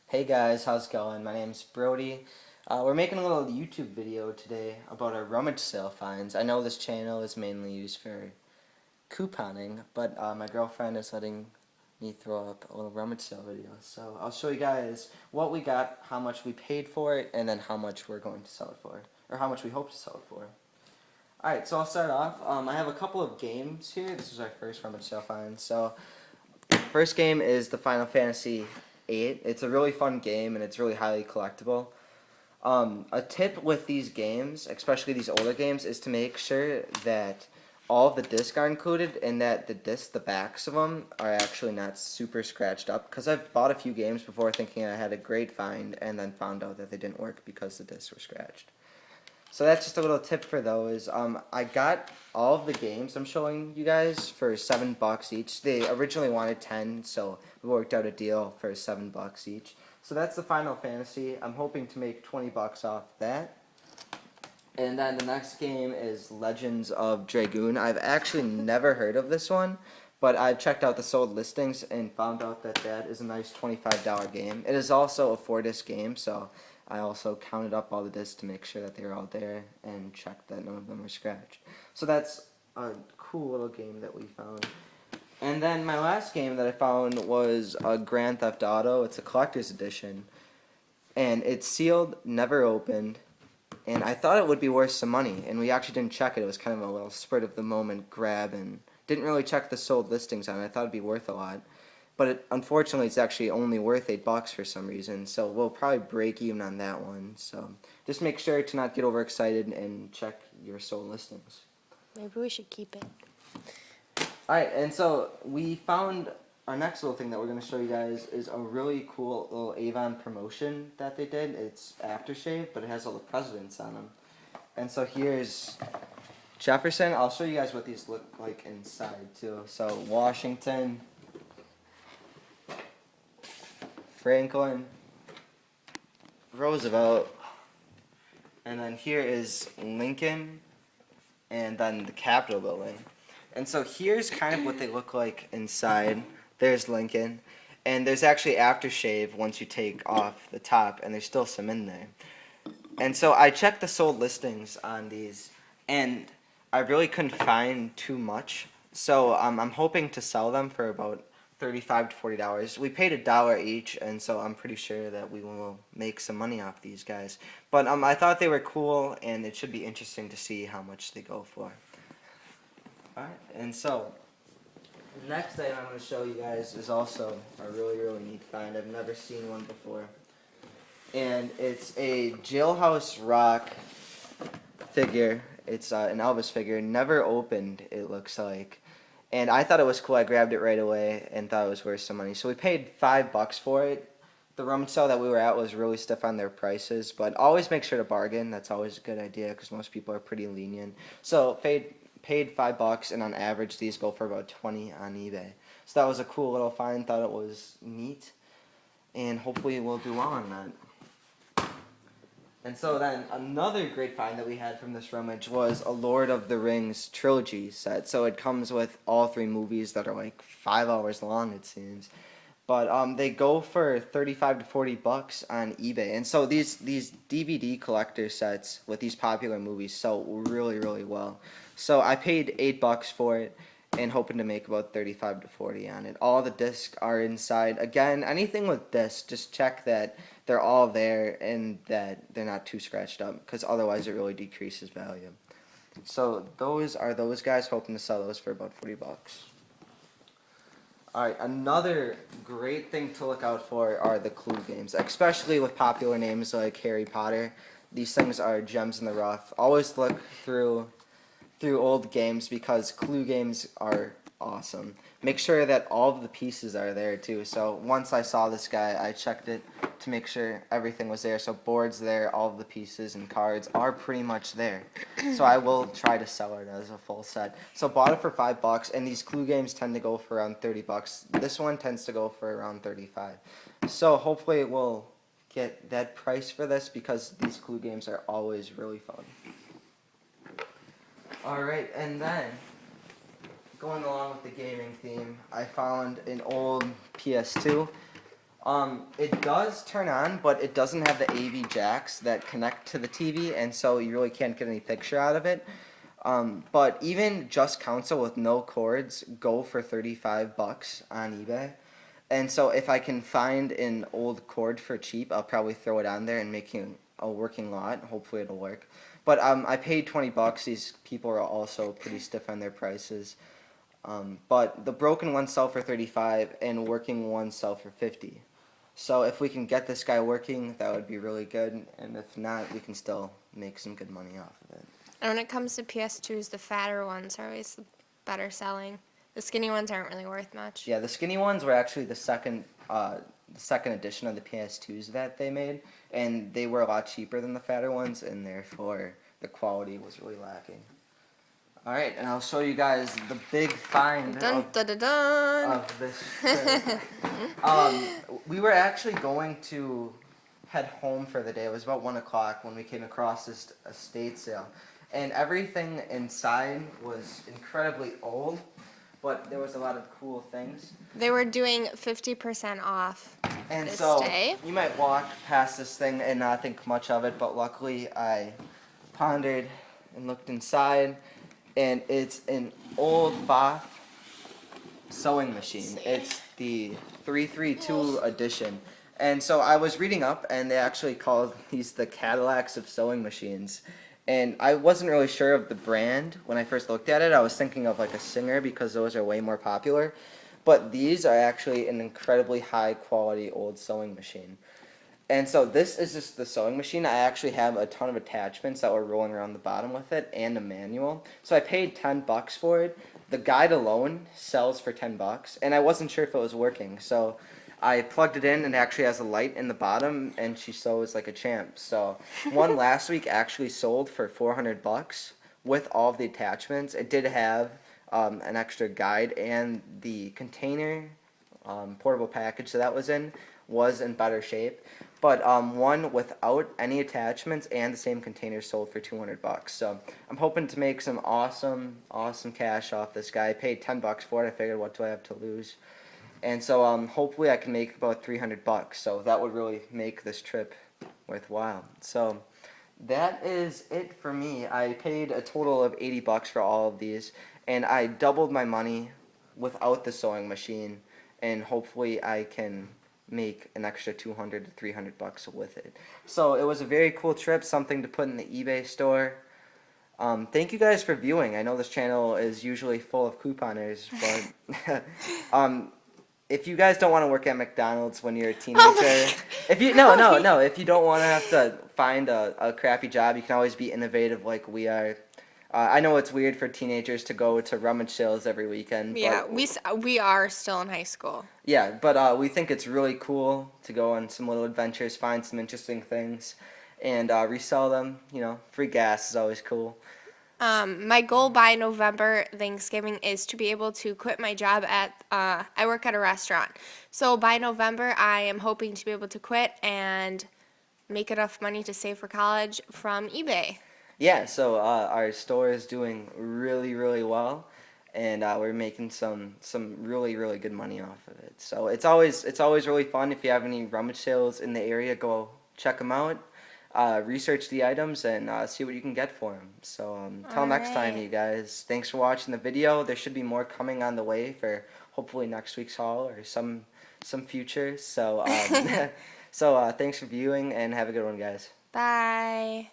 Hey guys, how's it going? My name's Brody. We're making a little YouTube video today about our rummage sale finds. I know this channel is mainly used for couponing, but my girlfriend is letting me throw up a little rummage sale video. So I'll show you guys what we got, how much we paid for it, and then how much we're going to sell it for, or how much we hope to sell it for. Alright, so I'll start off. I have a couple of games here. This is our first rummage sale find. So first game is the Final Fantasy VIII. It's a really fun game and it's really highly collectible. A tip with these games, especially these older games, is to make sure that all of the discs are included and that the discs, the backs of them, are actually not super scratched up. Because I've bought a few games before thinking I had a great find and then found out that they didn't work because the discs were scratched. So that's just a little tip for those. I got all of the games I'm showing you guys for $7 each. They originally wanted 10, so we worked out a deal for $7 each. So that's the Final Fantasy. I'm hoping to make $20 off that. And then the next game is Legends of Dragoon. I've actually never heard of this one, but I've checked out the sold listings and found out that that is a nice $25 game. It is also a 4-disc game, so I also counted up all the discs to make sure that they were all there and checked that none of them were scratched. So that's a cool little game that we found. And then my last game that I found was a Grand Theft Auto. It's a collector's edition. And it's sealed, never opened. And I thought it would be worth some money. And we actually didn't check it. It was kind of a little spur of the moment grab and didn't really check the sold listings on it. I thought it'd be worth a lot. But unfortunately, it's actually only worth $8 for some reason. So we'll probably break even on that one. So just make sure to not get overexcited and check your sold listings. Maybe we should keep it. Alright, and so we found our next little thing that we're going to show you guys is a really cool little Avon promotion that they did. It's aftershave, but it has all the presidents on them. And so here's Jefferson. I'll show you guys what these look like inside too. So Washington, Franklin, Roosevelt, and then here is Lincoln, and then the Capitol building. And so here's kind of what they look like inside. There's Lincoln, and there's actually aftershave once you take off the top, and there's still some in there. And so I checked the sold listings on these, and I really couldn't find too much. So I'm hoping to sell them for about $35 to $40. We paid $1 each, and so I'm pretty sure that we will make some money off these guys. But I thought they were cool, and it should be interesting to see how much they go for. Alright, and so the next item I'm going to show you guys is also a really, really neat find. I've never seen one before. And it's a Jailhouse Rock figure. It's an Elvis figure. Never opened, it looks like. And I thought it was cool. I grabbed it right away and thought it was worth some money. So we paid $5 for it. The rummage sale that we were at was really stiff on their prices, but always make sure to bargain. That's always a good idea because most people are pretty lenient. So paid $5, and on average these go for about $20 on eBay. So that was a cool little find. Thought it was neat, and hopefully we'll do well on that. And so then another great find that we had from this rummage was a Lord of the Rings trilogy set. So it comes with all 3 movies that are like 5 hours long, it seems. But they go for $35 to $40 on eBay. And so these DVD collector sets with these popular movies sell really, really well. So I paid $8 for it and hoping to make about $35 to $40 on it. All the discs are inside. Again, anything with discs, just check that they're all there and that they're not too scratched up, because otherwise it really decreases value. So those are those guys, hoping to sell those for about $40. Alright, another great thing to look out for are the clue games, especially with popular names like Harry Potter. These things are gems in the rough. Always look through old games because clue games are awesome. Make sure that all of the pieces are there too. So once I saw this guy, I checked it to make sure everything was there. So boards there, all of the pieces and cards are pretty much there. So I will try to sell it as a full set. So bought it for $5, and these clue games tend to go for around $30. This one tends to go for around $35. So hopefully it will get that price for this because these clue games are always really fun. Alright, and then going along with the gaming theme, I found an old PS2. It does turn on, but it doesn't have the AV jacks that connect to the TV, and so you really can't get any picture out of it. But even just console with no cords go for $35 on eBay. And so if I can find an old cord for cheap, I'll probably throw it on there and make a working lot. Hopefully it'll work. But I paid $20. These people are also pretty stiff on their prices. But the broken ones sell for 35 and working ones sell for 50. So if we can get this guy working, that would be really good. And if not, we can still make some good money off of it. And when it comes to PS2s, the fatter ones are always the better selling. The skinny ones aren't really worth much. Yeah, the skinny ones were actually the second edition of the PS2s that they made, and they were a lot cheaper than the fatter ones, and therefore the quality was really lacking. All right, and I'll show you guys the big find Dun, dun, dun, dun. of this trip. We were actually going to head home for the day. It was about 1 o'clock when we came across this estate sale, and everything inside was incredibly old, but there was a lot of cool things. They were doing 50% off And this so day. you might walk past this thing and not think much of it, but luckily I pondered and looked inside, and it's an old Both sewing machine. It's the 332 edition. And so I was reading up, and they actually called these the Cadillacs of sewing machines. And I wasn't really sure of the brand when I first looked at it. I was thinking of like a Singer because those are way more popular. But these are actually an incredibly high quality old sewing machine. And so this is just the sewing machine. I actually have a ton of attachments that were rolling around the bottom with it and a manual. So I paid $10 for it. The guide alone sells for $10, and I wasn't sure if it was working. So I plugged it in, and it actually has a light in the bottom, and she sews like a champ. So one last week actually sold for $400 with all of the attachments. It did have an extra guide, and the container portable package that was in better shape. But one without any attachments and the same container sold for $200. So I'm hoping to make some awesome cash off this guy. I paid $10 for it. I figured, what do I have to lose? And so hopefully I can make about $300. So that would really make this trip worthwhile. So that is it for me. I paid a total of $80 for all of these, and I doubled my money without the sewing machine, and hopefully I can make an extra $200 to $300 with it. So it was a very cool trip, something to put in the eBay store. Thank you guys for viewing. I know this channel is usually full of couponers, but if you guys don't want to work at McDonald's when you're a teenager, if you if you don't want to have to find a crappy job, you can always be innovative like we are. I know it's weird for teenagers to go to rummage sales every weekend. Yeah, but we are still in high school. yeah, but we think it's really cool to go on some little adventures, find some interesting things, and resell them. You know, free gas is always cool. My goal by November Thanksgiving is to be able to quit my job at, I work at a restaurant. So by November, I am hoping to be able to quit and make enough money to save for college from eBay. Yeah, so our store is doing really, really well, and we're making some really, really good money off of it. So it's always really fun. If you have any rummage sales in the area, go check them out. Research the items and see what you can get for them. So until next time, you guys, thanks for watching the video. There should be more coming on the way for hopefully next week's haul or some future. So so thanks for viewing, and have a good one, guys. Bye.